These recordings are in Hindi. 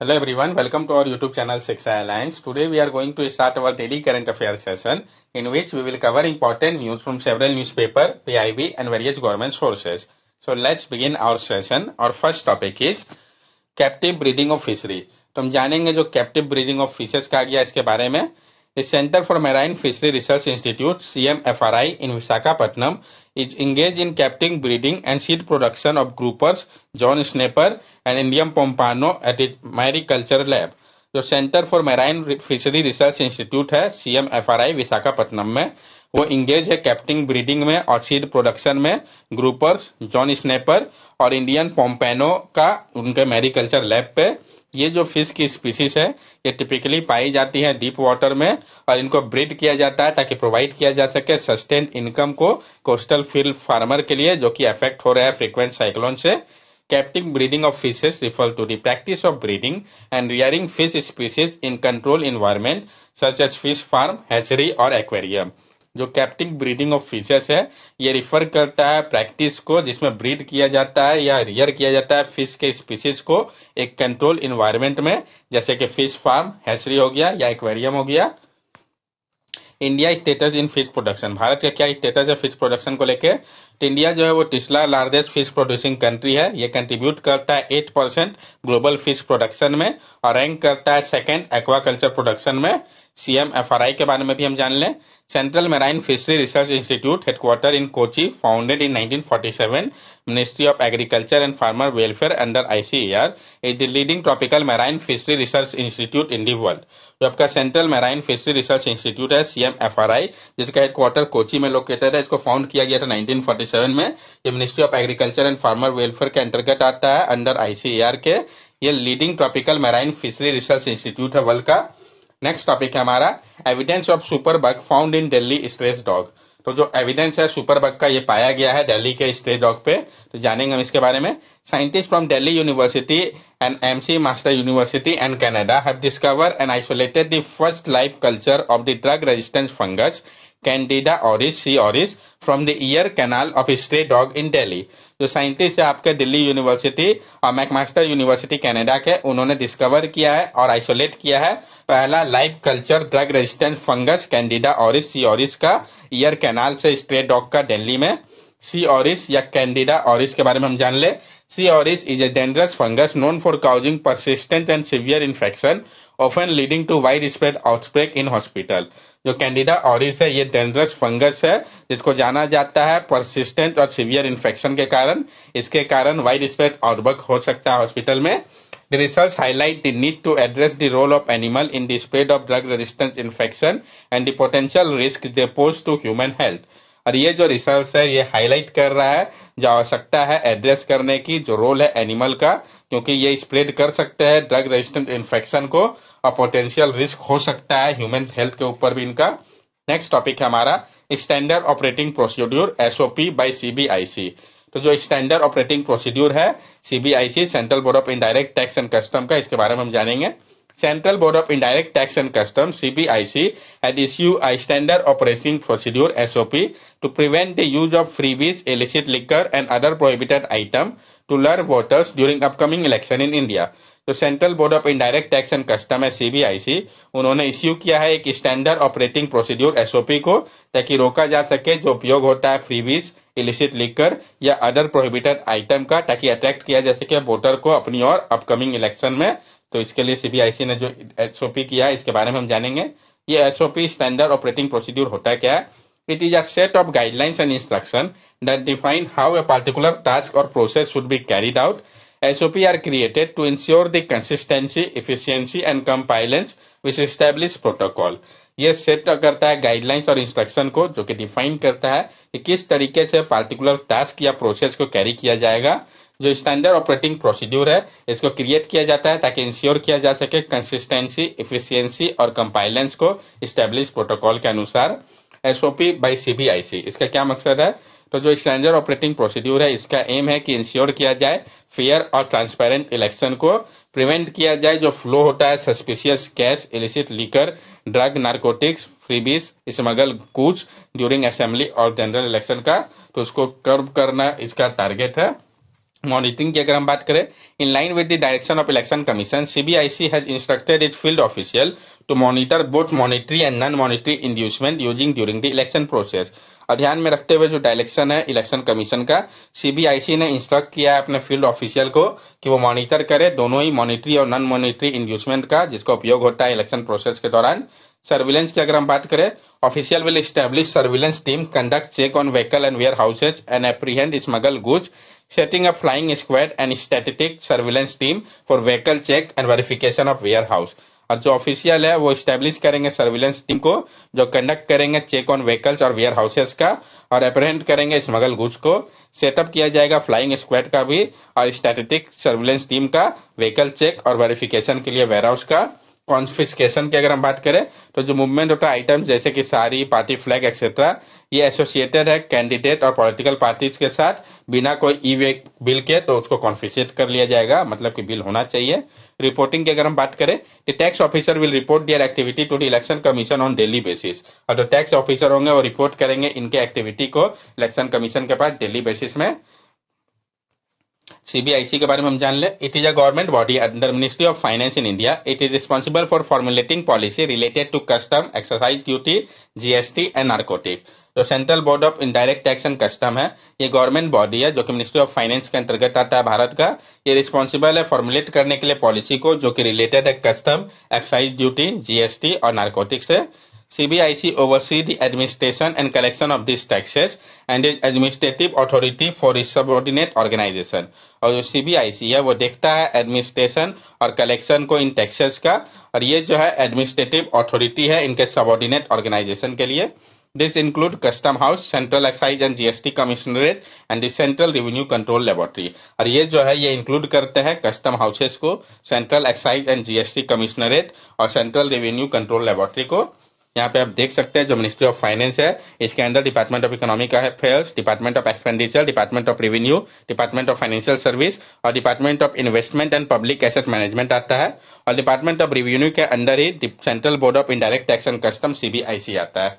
Hello everyone, welcome to our YouTube channel Shiksha Alliance. Today we are going to start our daily current affairs session in which we will cover important news from several newspaper, PIB and various government sources. So let's begin our session. Our first topic is captive breeding of fishery. तो हम जानेंगे जो कैप्टिव ब्रीडिंग ऑफ फिशेस कहा गया इसके बारे में. The Center for Marine Fishery Research Institute CMFRI in Visakhapatnam is engaged in captive breeding and seed production of groupers, John Snapper and Indian Pompano at its mariculture lab. जो centre for marine fishery research institute है CMFRI विशाखापट्टनम में, वो इंगेज है कैप्टिव ब्रीडिंग में और सीड प्रोडक्शन में ग्रुपर्स, जॉन स्नैपर और इंडियन पोम्पेनो का उनके मैरिकल्चर लैब पे. ये जो फिश की स्पीसीज है ये टिपिकली पाई जाती है डीप वाटर में और इनको ब्रीड किया जाता है ताकि प्रोवाइड किया जा सके सस्टेन इनकम को कोस्टल फील्ड फार्मर के लिए जो कि अफेक्ट हो रहा है फ्रीक्वेंट साइक्लोन से. Captive breeding of fishes refers to the practice of breeding and rearing fish species in controlled environment such as fish farm, hatchery और aquarium. जो कैप्टिव ब्रीडिंग ऑफ फिशेस है ये रिफर करता है प्रैक्टिस को जिसमें ब्रीड किया जाता है या रियर किया जाता है फिश के स्पीसीज को एक कंट्रोल इन्वायरमेंट में, जैसे कि फिश फार्म, हैचरी हो गया या एक्वेरियम हो गया. India status in fish production, Bharat का क्या स्टेटस है फिश प्रोडक्शन को लेके. तो इंडिया जो है वो तीसरा लार्जेस्ट फिश प्रोड्यूसिंग कंट्री है. ये कंट्रीब्यूट करता है 8% ग्लोबल फिश प्रोडक्शन में और रैंक करता है सेकंड एक्वाकल्चर प्रोडक्शन में. CMFRI के बारे में भी हम जान लें. Central marine fishery research institute headquarter in Kochi, founded in 1947, ministry of agriculture and farmer welfare under ICAR, is the leading tropical marine fishery research institute in the world. जो आपका central marine fishery research institute है CMFRI, जिसका हेडक्वार्टर कोची में लोकेटेड है. इसको फाउंड किया गया था 1947 में. ये ministry of agriculture and farmer welfare के अंतर्गत आता है अंडर ICAR के. ये leading tropical marine fishery research institute है वर्ल्ड का. नेक्स्ट टॉपिक है हमारा evidence of super bug found in Delhi stress dog. तो जो एविडेंस है सुपर बग का ये पाया गया है दिल्ली के स्ट्रे डॉग पे, तो जानेंगे हम इसके बारे में. Scientist from Delhi university and MC master university and Canada have discovered and isolated the first live culture of the drug resistance fungus Candida auris C. Orris from the ear canal of stray dog in Delhi. जो साइंटिस्ट है आपके दिल्ली यूनिवर्सिटी और मैकमास्टर यूनिवर्सिटी कनाडा के, उन्होंने डिस्कवर किया है और आइसोलेट किया है पहला live culture drug resistant fungus Candida auris C. Auris का ईयर कैनाल से स्ट्रे डॉग का दिल्ली में. C. ऑरिस या कैंडिडा ऑरिस के बारे में हम जान ले. C. Auris is a dangerous fungus known for causing persistent and severe infection often leading to widespread outbreak in hospital. जो कैंडिडा ऑरिस है ये डेंजरस फंगस है जिसको जाना जाता है परसिस्टेंट और सीवियर इन्फेक्शन के कारण. इसके कारण वाइड स्प्रेड आउटब्रेक हो सकता है हॉस्पिटल में. The research highlight the need to address the role of animal in the spread of drug resistant infection and the potential risk they pose to human health. और ये जो रिसर्च है ये हाईलाइट कर रहा है जो आवश्यकता है एड्रेस करने की जो रोल है एनिमल का, क्योंकि ये स्प्रेड कर सकते हैं ड्रग रेजिस्टेंट इन्फेक्शन को और पोटेंशियल रिस्क हो सकता है ह्यूमन हेल्थ के ऊपर भी इनका. नेक्स्ट टॉपिक है हमारा standard operating procedure SOP by CBIC. तो जो स्टैंडर्ड ऑपरेटिंग प्रोसीड्यूर है CBIC central board of indirect tax and custom का, इसके बारे में हम जानेंगे. Central Board of Indirect Tax and Customs CBIC had issued a standard operating procedure SOP to prevent the use of freebies, illicit liquor and other prohibited item to lure voters during upcoming election in India. तो central board of indirect tax and custom है CBIC, उन्होंने इश्यू किया है एक स्टैंडर्ड ऑपरेटिंग प्रोसीड्यूर SOP को ताकि रोका जा सके जो उपयोग होता है फ्रीबीज, इलिसिट लिकर या अदर प्रोहिबिटेड आइटम का, ताकि अट्रैक्ट किया जा सके वोटर को अपनी ओर अपकमिंग इलेक्शन में. तो इसके लिए CBIC ने जो SOP किया है इसके बारे में हम जानेंगे. ये SOP स्टैंडर्ड ऑपरेटिंग प्रोसीड्यूर होता है क्या है. It is a set of guidelines and instruction that define how a particular task or process should be carried out. SOP are created to ensure the consistency, efficiency and compliance with established protocol. ये सेट करता है गाइडलाइंस और इंस्ट्रक्शन को जो कि डिफाइन करता है कि किस तरीके से पार्टिकुलर टास्क या प्रोसेस को कैरी किया जाएगा. जो स्टैंडर्ड ऑपरेटिंग प्रोसीड्यूर है इसको क्रिएट किया जाता है ताकि इंश्योर किया जा सके कंसिस्टेंसी, एफिशिएंसी और कंपाइलेंस को एस्टेब्लिश प्रोटोकॉल के अनुसार. SOP बाय CBIC, इसका क्या मकसद है. तो जो स्टैंडर्ड ऑपरेटिंग प्रोसीड्यूर है इसका एम है कि इंश्योर किया जाए फेयर और ट्रांसपेरेंट इलेक्शन को, प्रिवेंट किया जाए जो फ्लो होता है suspicious cash, illicit liquor, drug, narcotics, freebies, smuggle goods during assembly और जनरल इलेक्शन का, तो उसको कर्व करना इसका टारगेट है. मॉनिटरिंग की अगर हम बात करें, in line with the direction of election commission, CBIC has instructed its field official to monitor both monetary and non monetary inducement using during the election process. और ध्यान में रखते हुए जो डायरेक्शन है इलेक्शन कमीशन का, सीबीआईसी ने इंस्ट्रक्ट किया है अपने फील्ड ऑफिशियल को कि वो मॉनिटर करे दोनों ही मॉनिटरी और नॉन मॉनिटरी इंड्यूसमेंट का, जिसका उपयोग होता है इलेक्शन प्रोसेस के दौरान। सर्विलेंस की अगर हम बात करें, official will establish surveillance team, conduct check on vehicle and warehouses and apprehend smuggle goods, setting up flying squad and static surveillance team for vehicle check and verification of warehouse। और जो ऑफिशियल है वो स्टैब्लिश करेंगे सर्विलेंस टीम को, जो कंडक्ट करेंगे चेक ऑन व्हीकल्स और वेयर हाउसेस का, और अप्रहेंड करेंगे स्मगल गुड्स को। सेटअप किया जाएगा फ्लाइंग स्क्वाड का भी और स्टैटिक सर्विलेंस टीम का व्हीकल चेक और वेरिफिकेशन के लिए वेयर हाउस का। कॉन्फिस्केशन की अगर हम बात करें, तो जो मूवमेंट होता है आइटम्स जैसे कि साड़ी, पार्टी फ्लैग एक्सेट्रा, ये एसोसिएटेड है कैंडिडेट और पॉलिटिकल पार्टीज के साथ बिना कोई ई बिल के, तो उसको कॉन्फिस्केट कर लिया जाएगा, मतलब कि बिल होना चाहिए। रिपोर्टिंग की अगर हम बात करें, the tax officer will report their activity to the election commission on daily basis. और जो टैक्स ऑफिसर होंगे वो रिपोर्ट करेंगे इनके एक्टिविटी को इलेक्शन कमीशन के पास डेली बेसिस में। सीबीआईसी के बारे में हम जान ले। It is a government body under ministry of finance in India. It is responsible for formulating policy related to custom, excise duty, GST and narcotic. जो central board of indirect tax and custom है, ये गवर्नमेंट बॉडी है जो कि मिनिस्ट्री ऑफ फाइनेंस के अंतर्गत आता है भारत का। ये रिस्पॉन्सिबल है फॉर्मुलेट करने के लिए पॉलिसी को जो कि रिलेटेड है कस्टम, एक्साइज ड्यूटी, जीएसटी और नारकोटिक से। CBIC oversee the administration and collection of these taxes and is administrative authority for its subordinate organization। और जो CBIC है वो देखता है एडमिनिस्ट्रेशन और कलेक्शन को इन टैक्सेस का, और ये जो है एडमिनिस्ट्रेटिव अथॉरिटी है इनके सबऑर्डिनेट ऑर्गेनाइजेशन के लिए। This include custom house, central excise and GST commissionerate and the central revenue control laboratory. और ये जो है ये इंक्लूड करते हैं कस्टम हाउसेस को, central excise and GST commissionerate और सेंट्रल रेवेन्यू कंट्रोल लेबोरेटरी को। यहाँ पे आप देख सकते हैं जो मिनिस्ट्री ऑफ फाइनेंस है, इसके अंदर department of economic affairs, department of expenditure, department of revenue, department of financial service और department of investment and public asset management आता है। और डिपार्टमेंट ऑफ रेवेन्यू के अंदर ही central board of indirect tax and custom CBIC आता है।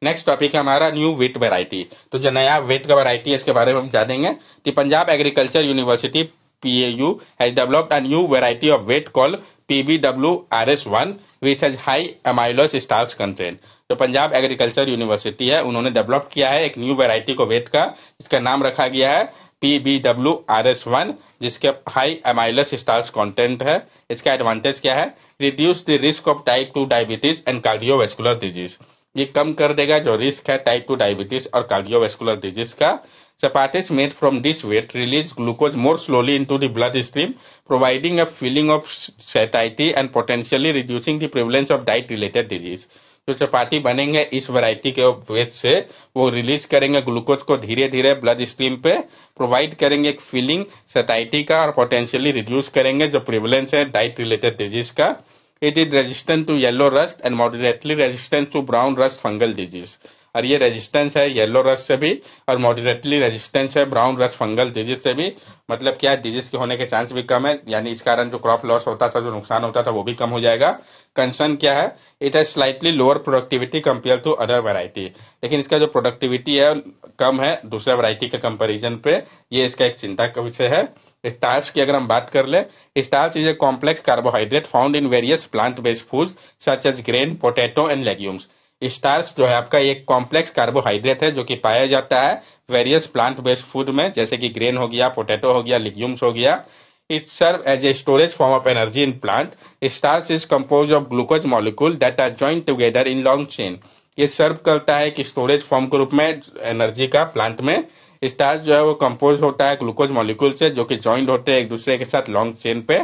नेक्स्ट टॉपिक है हमारा न्यू व्हीट वेराइटी। तो जो नया व्हीट का वेराइटी है इसके बारे में हम जानेंगे। The Punjab agriculture university PAU has developed a new variety of wheat called PBWRS1 which has high amylose starch content। तो पंजाब एग्रीकल्चर यूनिवर्सिटी है, उन्होंने डेवलप किया है एक न्यू वेराइटी को व्हीट का, इसका नाम रखा गया है PBWRS1, जिसके हाई एमाइलस स्टार्च कंटेंट है। इसका एडवांटेज क्या है? Reduce the risk of type 2 diabetes and cardiovascular disease. ये कम कर देगा जो रिस्क है टाइप 2 डायबिटीज और कार्डियोवैस्कुलर डिजीज का। Chapati's made from this wheat release glucose more slowly into the bloodstream, providing a feeling of satiety and potentially reducing the prevalence of diet-related disease। जो चपाती बनेंगे इस वैरायटी के वेट से, वो रिलीज करेंगे ग्लूकोज को धीरे धीरे ब्लड स्ट्रीम पे, प्रोवाइड करेंगे एक फीलिंग सैटिस्फैक्टी का और पोटेंशियली रिड्यूस करेंगे जो प्रिवलेंस है डाइट रिलेटेड डिजीज का। It is resistant to yellow rust and moderately resistant to brown rust fungal disease. और ये रेजिस्टेंस है येलो रस्ट से भी और मॉडरेटली रेजिस्टेंस है ब्राउन रस्ट फंगल डिजीज से भी। मतलब क्या, डिजीज के होने के चांस भी कम है, यानी इस कारण जो क्रॉप लॉस होता था, जो नुकसान होता था वो भी कम हो जाएगा। कंसर्न क्या है? It has slightly lower productivity compare to other variety. लेकिन इसका जो प्रोडक्टिविटी है कम है दूसरे वैरायटी के कंपेरिजन पे, ये इसका एक चिंता का विषय है। स्टार्च की अगर हम बात कर ले, starch is a complex carbohydrate found in various plant based food such as grain, potato and legumes. Starch जो है आपका एक कॉम्प्लेक्स कार्बोहाइड्रेट है जो कि पाया जाता है वेरियस प्लांट बेस्ड फूड में, जैसे कि ग्रेन हो गया, पोटैटो हो गया, लिग्यूम्स हो गया। It serve as a storage form of energy in plant. Starch is compose of glucose molecule that are joint together in long chain. ये सर्व करता है कि स्टोरेज फॉर्म के रूप में एनर्जी का प्लांट में। स्टार्च जो है वो कंपोज होता है ग्लूकोज मॉलिक्यूल से जो कि जॉइंट होते हैं एक दूसरे के साथ लॉन्ग चेन पे।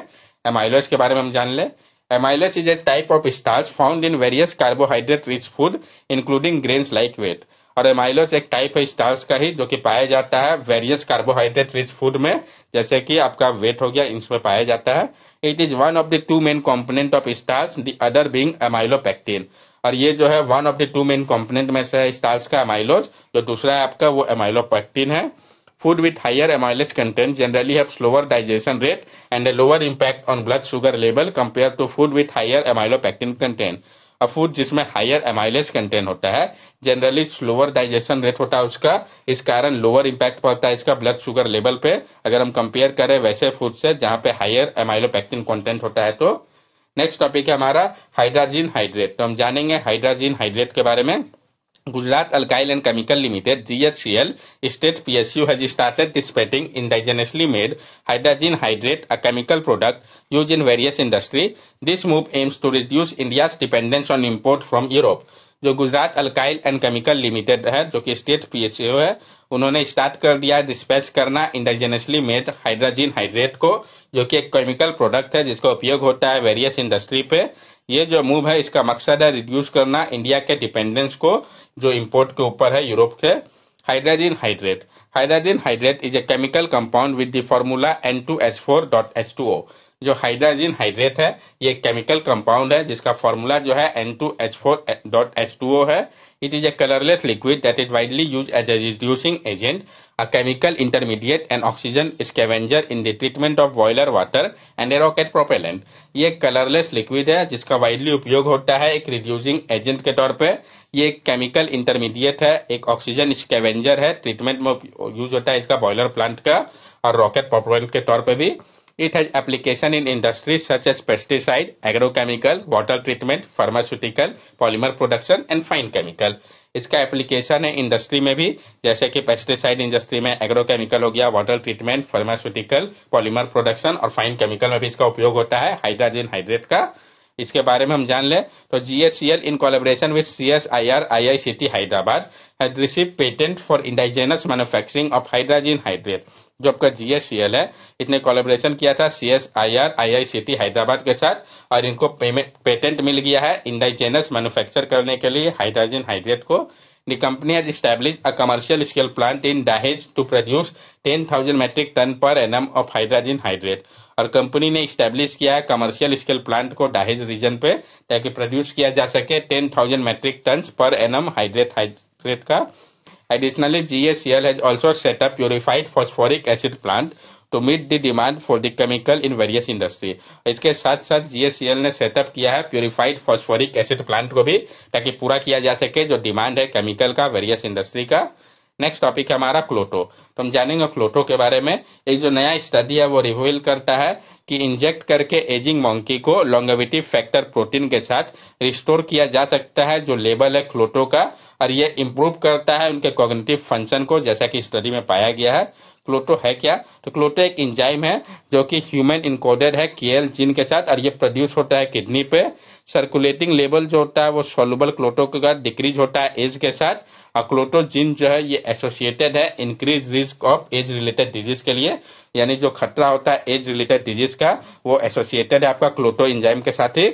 एमाइलोज के बारे में हम जान ले। Amylase is a type of starch found in various carbohydrate rich food including grains like wheat। और एमाइलोस एक टाइप है स्टार्च का ही जो कि पाया जाता है वेरियस कार्बोहाइड्रेट रिच फूड में, जैसे कि आपका वेट हो गया, इसमें पाया जाता है। It is one of the two main component of starch, the other being amylopectin. और ये जो है one of the two main component में से है स्टार्च का एमाइलोज, जो दूसरा है आपका वो एमाइलोपेक्टिन है। Food with higher amylase content generally have slower digestion rate and a lower impact on blood sugar level compared to food with higher amylopectin content। Food जिसमें हायर एमाइलेज कंटेंट होता है, जनरली स्लोअर डाइजेशन रेट होता है उसका, इस कारण लोअर इंपैक्ट पड़ता है इसका ब्लड शुगर लेवल पे, अगर हम कंपेयर करें वैसे फूड से जहां पे हायर एमाइलोपेक्टिन कंटेंट होता है। तो नेक्स्ट टॉपिक है हमारा हाइड्रोजन हाइड्रेट। तो हम जानेंगे हाइड्रोजन हाइड्रेट के बारे में। Gujarat Alkyl and Chemical Limited (GHCL) State PSU has started dispatching indigenously made hydrogen hydrate, a chemical product used in various industries. This move aims to reduce India's dependence on import from Europe. जो Gujarat alkyl and chemical limited है, जो कि स्टेट पीएसयू है, उन्होंने स्टार्ट कर दिया है डिस्पैच करना इंडाइजेनसली मेड हाइड्रोजन हाइड्रेट को, जो कि एक केमिकल प्रोडक्ट है जिसका उपयोग होता है वेरियस इंडस्ट्री पे। ये जो मूव है इसका मकसद है रिड्यूस करना इंडिया के डिपेंडेंस को जो इंपोर्ट के ऊपर है यूरोप के। Hydrogen hydrate is a chemical compound with the formula N2H4.H2O। जो हाइड्रोजन हाइड्रेट है ये एक केमिकल कंपाउंड है जिसका फॉर्मूला जो है N2H4.H2O है। It is a colourless liquid that is widely use as a reducing agent, a chemical intermediate and oxygen scavenger in the treatment of boiler water and a rocket propellant। ये कलरलेस लिक्विड है जिसका वाइडली उपयोग होता है एक रिड्यूसिंग एजेंट के तौर पे। ये एक केमिकल इंटरमीडिएट है, एक ऑक्सीजन स्कैवेंजर है, ट्रीटमेंट में यूज होता है इसका बॉयलर प्लांट का और रॉकेट प्रोपेलेंट के तौर पे भी। It has application in industries such as pesticide, agrochemical, water treatment, pharmaceutical, polymer production and fine chemical। इसका एप्लीकेशन है इंडस्ट्री में भी, जैसे कि पेस्टिसाइड इंडस्ट्री में, एग्रोकेमिकल हो गया, water treatment, pharmaceutical, polymer production और फाइन केमिकल में भी इसका उपयोग होता है हाइड्रोजन हाइड्रेट का। इसके बारे में हम जान ले तो GHCL in collaboration with CSIR IICT Hyderabad has received patent for indigenous manufacturing of hydrogen hydrate. जो आपका GHCL है इसने कोलैबोरेशन किया था CSIR IICT हैदराबाद के साथ और इनको पेटेंट मिल गया है इंडाइजेनस मैन्युफैक्चर करने के लिए हाइड्रोजन हाइड्रेट को। The company has established a commercial scale plant in Dahej to produce 10,000 metric ton per annum of hydrogen hydrate। और कंपनी ने स्टैब्लिश किया है कमर्शियल स्केल प्लांट को दाहेज रीजन पे ताकि प्रोड्यूस किया जा सके 10,000 मेट्रिक टन पर एनम हाइड्रेट का। Additionally, GHCL has also set up purified phosphoric acid plant to meet the demand for the chemical in various industry। इसके साथ साथ GHCL ने सेटअप किया है प्यूरिफाइड फॉस्फोरिक एसिड प्लांट को भी ताकि पूरा किया जा सके जो डिमांड है केमिकल का वेरियस इंडस्ट्री का। नेक्स्ट टॉपिक है हमारा क्लोटो। तो हम जानेंगे क्लोटो के बारे में। एक जो नया स्टडी है वो रिवील करता है कि इंजेक्ट करके एजिंग मंकी को लॉन्गेविटी फैक्टर प्रोटीन के साथ रिस्टोर किया जा सकता है जो लेवल है क्लोटो का, और ये इंप्रूव करता है उनके कॉग्निटिव फंक्शन को, जैसा कि स्टडी में पाया गया है। क्लोटो है क्या? तो क्लोटो एक एंजाइम है जो कि ह्यूमन इनकोडेड है KL जीन के साथ और ये प्रोड्यूस होता है किडनी पे। सर्कुलेटिंग लेवल जो होता है वो सोलुबल क्लोटो का डिक्रीज होता है एज के साथ, और क्लोटो जीन जो है ये एसोसिएटेड है increase risk of age related disease के लिए, यानी जो खतरा होता है एज रिलेटेड डिजीज का वो एसोसिएटेड है आपका क्लोटो एंजाइम के साथ ही।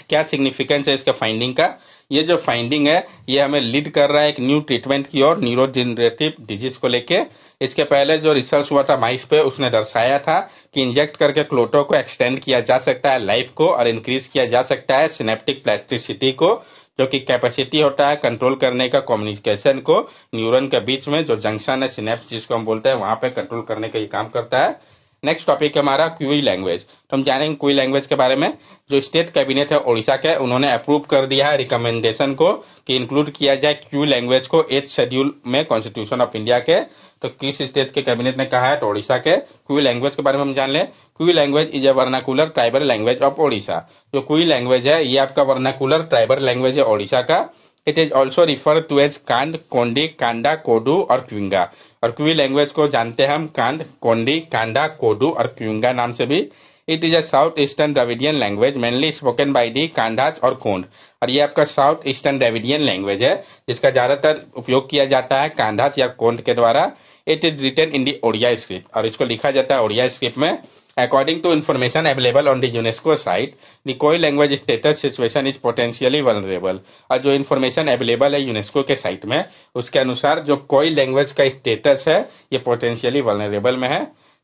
क्या सिग्निफिकेंस है इसका फाइंडिंग का? ये जो फाइंडिंग है ये हमें लीड कर रहा है एक न्यू ट्रीटमेंट की और न्यूरोजेनरेटिव डिजीज को लेके। इसके पहले जो रिसर्च हुआ था माइस पे उसने दर्शाया था कि इंजेक्ट करके क्लोटो को एक्सटेंड किया जा सकता है लाइफ को और इंक्रीज किया जा सकता है सिनेप्टिक प्लास्टिसिटी को, जो कि कैपेसिटी होता है कंट्रोल करने का कम्युनिकेशन को न्यूरॉन के बीच में, जो जंक्शन है सिनेप्स जिसको हम बोलते हैं वहां पे कंट्रोल करने का ये काम करता है। नेक्स्ट टॉपिक है हमारा क्यूई लैंग्वेज। तो हम जानेंगे क्यूई लैंग्वेज के बारे में। जो स्टेट कैबिनेट है ओडिशा के, उन्होंने अप्रूव कर दिया है रिकमेंडेशन को कि इंक्लूड किया जाए क्यूई लैंग्वेज को 8th शेड्यूल में कॉन्स्टिट्यूशन ऑफ इंडिया के। तो किस स्टेट के कैबिनेट ने कहा है? तो ओडिशा के। क्यूई लैंग्वेज के बारे में हम जान लें। QE language is a vernacular tribal language of Odisha. जो क्यूई लैंग्वेज है ये आपका वर्नाकुलर ट्राइबल लैंग्वेज है ओडिशा का। It is also refer to as Kand, Kondi, Kanda, कोडू और क्विंगा। और क्यूई लैंग्वेज को जानते हैं हम कांड, कोंडी, कांडा, कोडू और क्विंगा नाम से भी। It is a south eastern Dravidian language mainly spoken by the Kandhas और कोंड। और ये आपका साउथ ईस्टर्न द्रविडियन लैंग्वेज है जिसका ज्यादातर उपयोग किया जाता है कांडाज या कोंड के द्वारा। It is written in the Odia script, और इसको लिखा जाता है ओडिया स्क्रिप्ट में। According to information available on the UNESCO site, the कोई language status situation is potentially vulnerable. और जो इन्फॉर्मेशन अवेलेबल है यूनेस्को के साइट में उसके अनुसार जो कोई लैंग्वेज का स्टेटस है ये पोटेंशियली वल्नरेबल में है।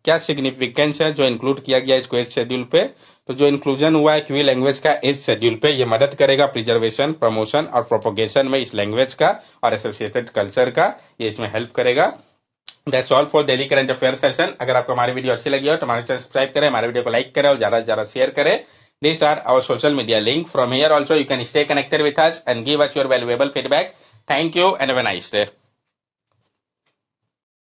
क्या सिग्निफिकेंस है जो इंक्लूड किया गया इसको 8th शेड्यूल पे? तो जो इंक्लूजन हुआ है क्यूई लैंग्वेज का 8th शेड्यूल पे ये मदद करेगा प्रिजर्वेशन, प्रमोशन और प्रोपोगेशन में इस लैंग्वेज का और एसोसिएटेड कल्चर का, ये इसमें हेल्प करेगा। That's all for daily current affair session. अगर आपको हमारी वीडियो अच्छी लगी हो तो हमारे चैनल सब्सक्राइब करें, हमारे वीडियो को लाइक करें और ज्यादा से ज्यादा शेयर करें। These are our social media link. From here also you can stay connected with us and give us your valuable feedback. Thank you and have a nice day.